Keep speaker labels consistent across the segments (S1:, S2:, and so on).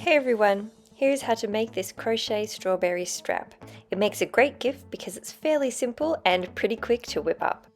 S1: Hey everyone! Here's how to make this crochet strawberry strap. It makes a great gift because it's fairly simple and pretty quick to whip up.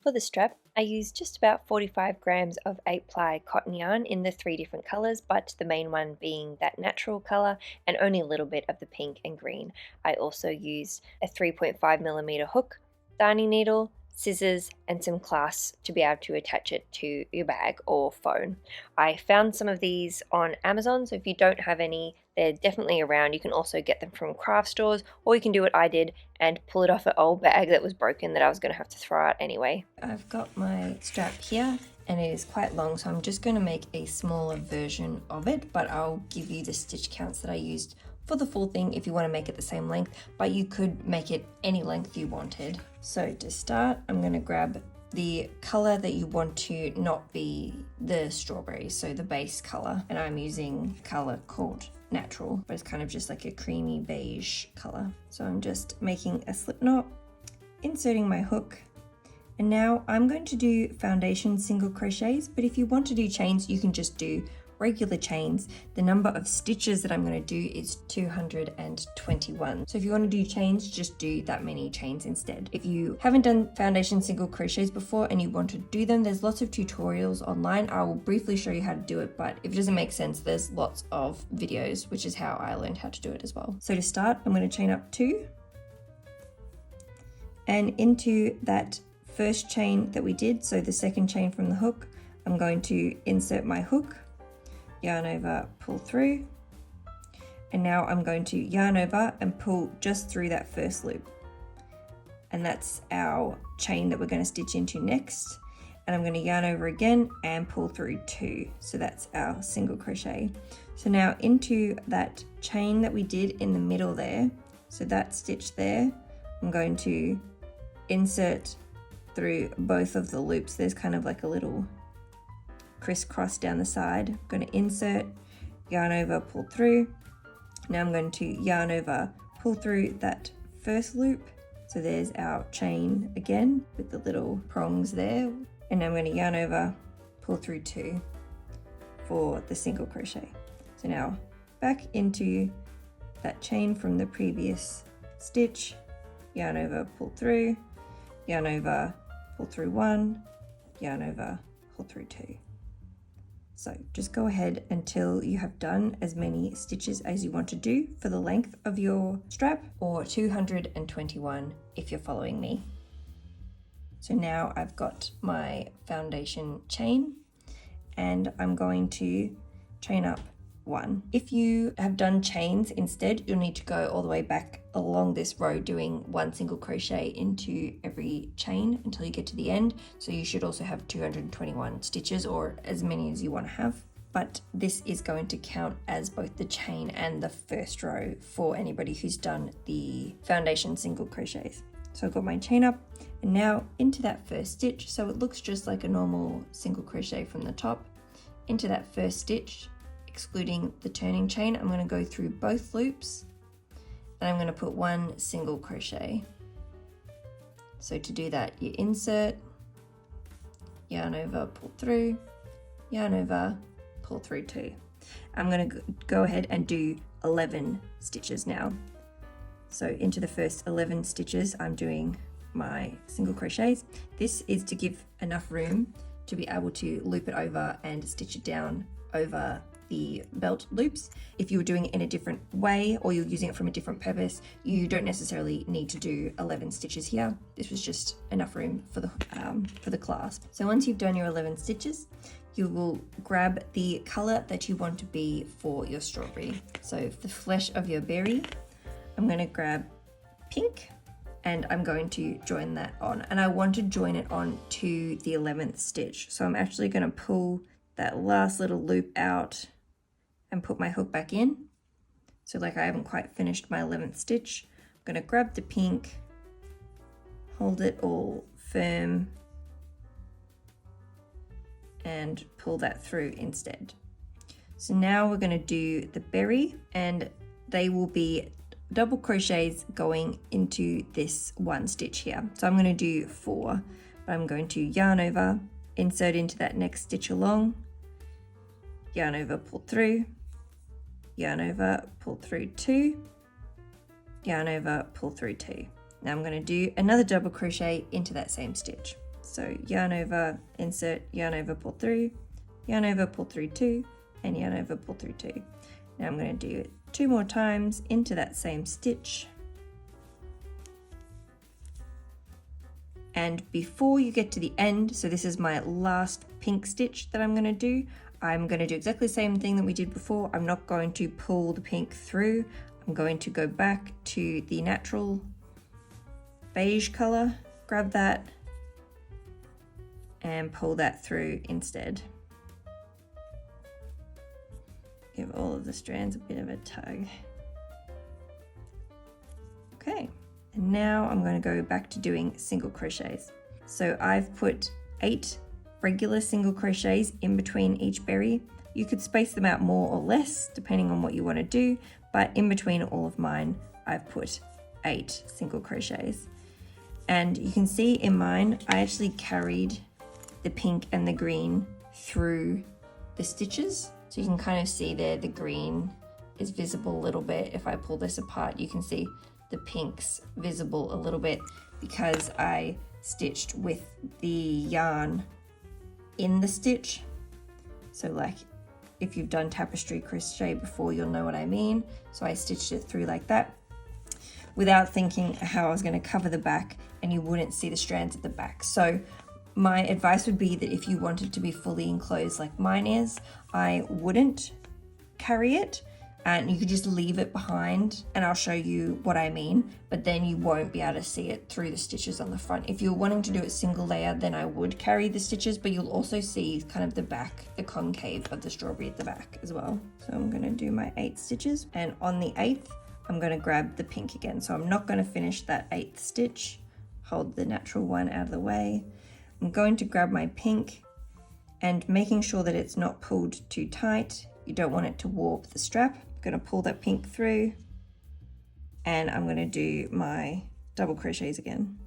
S1: For the strap, I used just about 45 grams of 8-ply cotton yarn in the 3 different colours, but the main one being that natural colour and only a little bit of the pink and green. I also used a 3.5mm hook, darning needle, scissors and some clasps to be able to attach it to your bag or phone. I found some of these on Amazon, so if you don't have any, they're definitely around. You can also get them from craft stores, or you can do what I did and pull it off an old bag that was broken that I was going to have to throw out anyway. I've got my strap here and it is quite long, so I'm just going to make a smaller version of it, but I'll give you the stitch counts that I used for the full thing if you want to make it the same length, but you could make it any length you wanted. So to start, I'm going to grab the color that you want to not be the strawberry, so the base color, and I'm using a color called Natural, but it's kind of just like a creamy beige color. So I'm just making a slip knot, inserting my hook, and now I'm going to do foundation single crochets, but if you want to do chains, you can just do regular chains. The number of stitches that I'm going to do is 221. So if you want to do chains, just do that many chains instead. If you haven't done foundation single crochets before and you want to do them, there's lots of tutorials online. I will briefly show you how to do it, but if it doesn't make sense, there's lots of videos, which is how I learned how to do it as well. So to start, I'm going to chain up 2, and into that first chain that we did, so the second chain from the hook, I'm going to insert my hook, yarn over, pull through, and now I'm going to yarn over and pull just through that first loop, and that's our chain that we're going to stitch into next. And I'm going to yarn over again and pull through 2, so that's our single crochet. So now into that chain that we did in the middle there, so that stitch there, I'm going to insert through both of the loops. There's kind of like a little crisscross down the side. I'm going to insert, yarn over, pull through. Now I'm going to yarn over, pull through that first loop. So there's our chain again with the little prongs there. And now I'm going to yarn over, pull through 2 for the single crochet. So now back into that chain from the previous stitch, yarn over, pull through, yarn over, pull through 1, yarn over, pull through 2. So just go ahead until you have done as many stitches as you want to do for the length of your strap, or 221 if you're following me. So now I've got my foundation chain and I'm going to chain up 1. If you have done chains instead, you'll need to go all the way back along this row doing 1 single crochet into every chain until you get to the end. So you should also have 221 stitches, or as many as you want to have. But this is going to count as both the chain and the first row for anybody who's done the foundation single crochets. So I've got my chain up and now into that first stitch. So it looks just like a normal single crochet from the top. Into that first stitch, excluding the turning chain, I'm going to go through both loops and I'm going to put 1 single crochet. So to do that, you insert, yarn over, pull through, yarn over, pull through 2. I'm going to go ahead and do 11 stitches now. So into the first 11 stitches, I'm doing my single crochets. This is to give enough room to be able to loop it over and stitch it down over the belt loops. If you were doing it in a different way or you're using it from a different purpose, you don't necessarily need to do 11 stitches here. This was just enough room for the clasp. So once you've done your 11 stitches, you will grab the color that you want to be for your strawberry. So for the flesh of your berry, I'm going to grab pink and I'm going to join that on, and I want to join it on to the 11th stitch. So I'm actually going to pull that last little loop out and put my hook back in. So like I haven't quite finished my 11th stitch. I'm going to grab the pink, hold it all firm and pull that through instead. So now we're going to do the berry, and they will be double crochets going into this 1 stitch here. So I'm going to do 4, but I'm going to yarn over, insert into that next stitch along, yarn over, pull through, yarn over, pull through 2, yarn over, pull through 2. Now I'm going to do another double crochet into that same stitch. So yarn over, insert, yarn over, pull through, yarn over, pull through 2, and yarn over, pull through 2. Now I'm going to do it 2 more times into that same stitch. And before you get to the end, so this is my last pink stitch that I'm going to do, I'm going to do exactly the same thing that we did before. I'm not going to pull the pink through. I'm going to go back to the natural beige color, grab that, and pull that through instead. Give all of the strands a bit of a tug. Okay, and now I'm going to go back to doing single crochets. So I've put 8 regular single crochets in between each berry. You could space them out more or less depending on what you want to do, but in between all of mine I've put 8 single crochets. And you can see in mine I actually carried the pink and the green through the stitches. So you can kind of see there the green is visible a little bit. If I pull this apart, you can see the pink's visible a little bit because I stitched with the yarn in the stitch. So like if you've done tapestry crochet before, you'll know what I mean. So I stitched it through like that without thinking how I was going to cover the back and you wouldn't see the strands at the back. So my advice would be that if you wanted to be fully enclosed like mine is, I wouldn't carry it and you could just leave it behind and I'll show you what I mean, but then you won't be able to see it through the stitches on the front. If you're wanting to do it single layer, then I would carry the stitches, but you'll also see kind of the back, the concave of the strawberry at the back as well. So I'm going to do my 8 stitches, and on the 8th, I'm going to grab the pink again. So I'm not going to finish that 8th stitch, hold the natural one out of the way. I'm going to grab my pink and making sure that it's not pulled too tight. You don't want it to warp the strap. I'm going to pull that pink through and I'm going to do my double crochets again.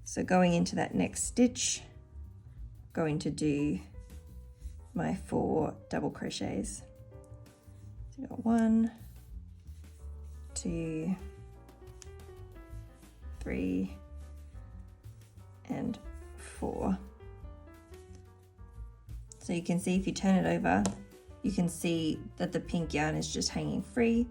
S1: So going into that next stitch, going to do my 4 double crochets. So I've got 1, 2, 3, and 4. So you can see if you turn it over, you can see that the pink yarn is just hanging free,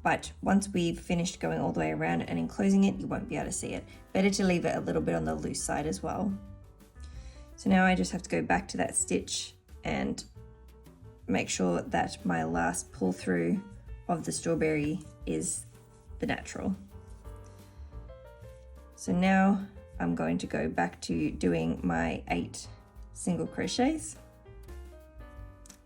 S1: but once we've finished going all the way around and enclosing it, you won't be able to see it. Better to leave it a little bit on the loose side as well. So now I just have to go back to that stitch and make sure that my last pull through of the strawberry is the natural. So now I'm going to go back to doing my 8 single crochets,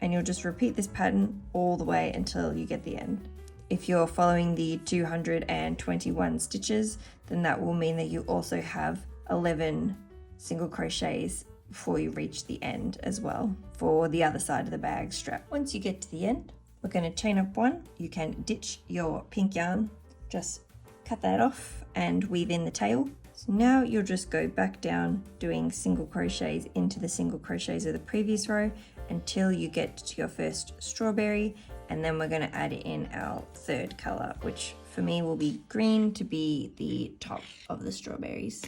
S1: and you'll just repeat this pattern all the way until you get the end. If you're following the 221 stitches, then that will mean that you also have 11 single crochets before you reach the end as well for the other side of the bag strap. Once you get to the end, we're going to chain up 1. You can ditch your pink yarn, just cut that off and weave in the tail. So now you'll just go back down doing single crochets into the single crochets of the previous row until you get to your first strawberry, and then we're going to add in our 3rd color, which for me will be green to be the top of the strawberries.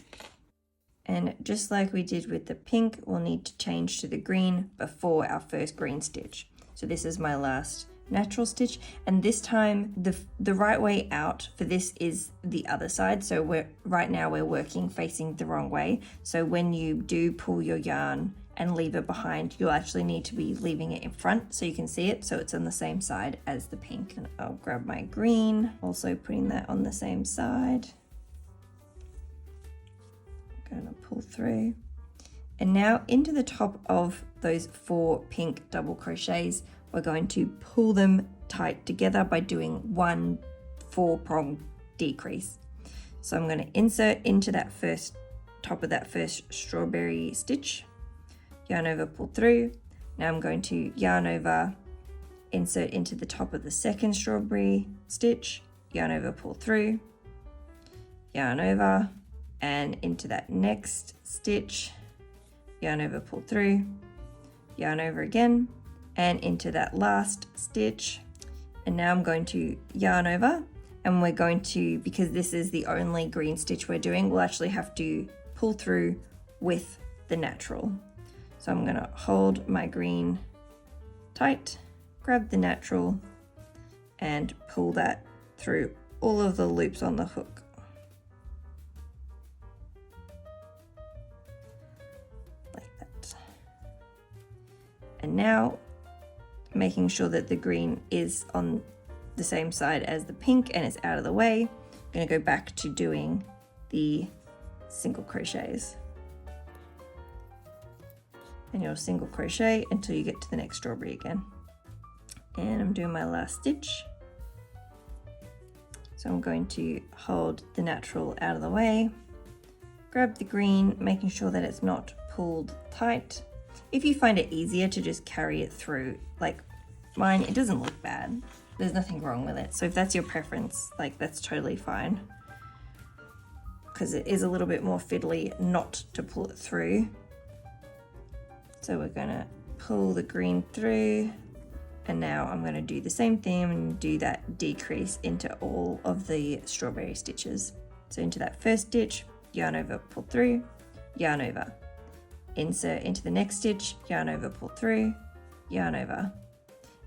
S1: And just like we did with the pink, we'll need to change to the green before our first green stitch. So this is my last natural stitch, and this time the right way out for this is the other side. So right now we're working facing the wrong way. So when you do pull your yarn and leave it behind, you'll actually need to be leaving it in front so you can see it, so it's on the same side as the pink. And I'll grab my green, also putting that on the same side. I'm going to pull through, and now into the top of those 4 pink double crochets, we're going to pull them tight together by doing 1 4-prong decrease. So I'm going to insert into that first top of that first strawberry stitch, yarn over, pull through. Now I'm going to yarn over, insert into the top of the second strawberry stitch, yarn over, pull through, yarn over, and into that next stitch, yarn over, pull through, yarn over again, and into that last stitch. And now I'm going to yarn over, and we're going to, because this is the only green stitch we're doing, we'll actually have to pull through with the natural. So I'm going to hold my green tight, grab the natural, and pull that through all of the loops on the hook. Like that. And now, making sure that the green is on the same side as the pink and it's out of the way, I'm going to go back to doing the single crochets. And you'll single crochet until you get to the next strawberry again. And I'm doing my last stitch. So I'm going to hold the natural out of the way, grab the green, making sure that it's not pulled tight. If you find it easier to just carry it through, like mine, it doesn't look bad. There's nothing wrong with it. So if that's your preference, like that's totally fine. Because it is a little bit more fiddly not to pull it through. So we're gonna pull the green through, and now I'm gonna do the same thing and do that decrease into all of the strawberry stitches. So into that first stitch, yarn over, pull through, yarn over. Insert into the next stitch, yarn over, pull through, yarn over.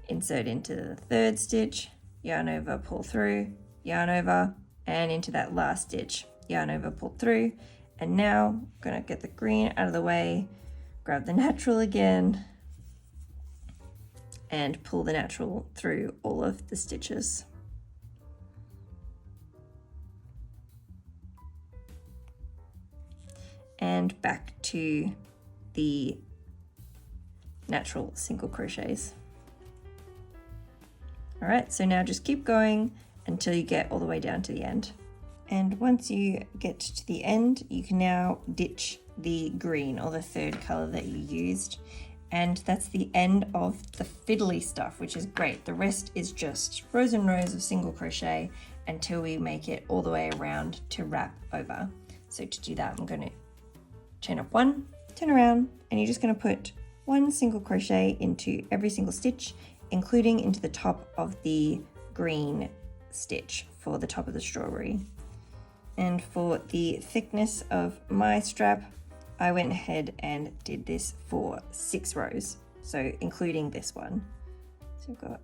S1: Insert into the third stitch, yarn over, pull through, yarn over, and into that last stitch, yarn over, pull through. And now I'm gonna get the green out of the way, grab the natural again, and pull the natural through all of the stitches. And back to the natural single crochets. All right, so now just keep going until you get all the way down to the end. And once you get to the end, you can now ditch the green, or the third color that you used. And that's the end of the fiddly stuff, which is great. The rest is just rows and rows of single crochet until we make it all the way around to wrap over. So to do that, I'm going to chain up one, turn around, and you're just going to put one single crochet into every single stitch, including into the top of the green stitch for the top of the strawberry. And for the thickness of my strap, I went ahead and did this for 6 rows, so including this one. So we've got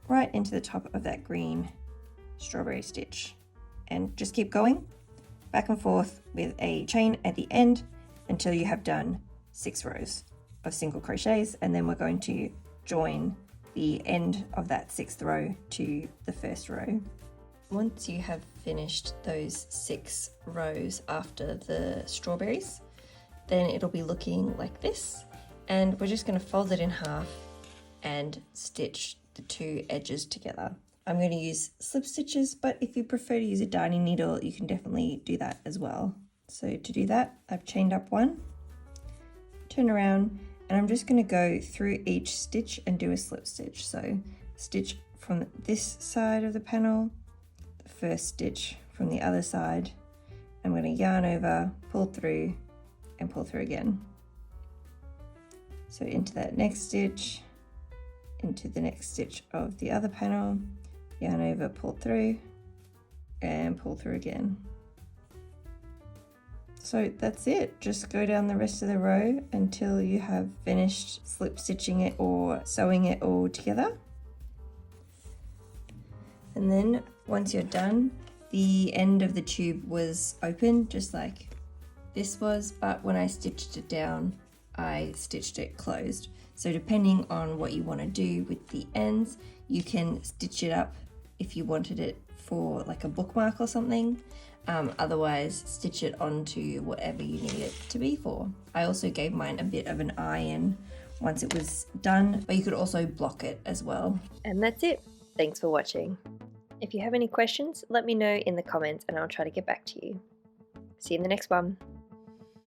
S1: right into the top of that green strawberry stitch, and just keep going back and forth with a chain at the end until you have done 6 rows of single crochets, and then we're going to join the end of that 6th row to the first row. Once you have finished those 6 rows after the strawberries, then it'll be looking like this, and we're just going to fold it in half and stitch the 2 edges together. I'm going to use slip stitches, but if you prefer to use a darning needle, you can definitely do that as well. So to do that, I've chained up one, turn around, and I'm just going to go through each stitch and do a slip stitch. So stitch from this side of the panel, the first stitch from the other side. I'm going to yarn over, pull through, and pull through again. So into that next stitch, into the next stitch of the other panel, yarn over, pull through, and pull through again. So that's it. Just go down the rest of the row until you have finished slip stitching it or sewing it all together. And then once you're done, the end of the tube was open just like this was, but when I stitched it down, I stitched it closed. So depending on what you want to do with the ends, you can stitch it up if you wanted it for like a bookmark or something. Otherwise, stitch it onto whatever you need it to be for. I also gave mine a bit of an iron once it was done, but you could also block it as well.
S2: And that's it. Thanks for watching. If you have any questions, let me know in the comments and I'll try to get back to you. See you in the next one.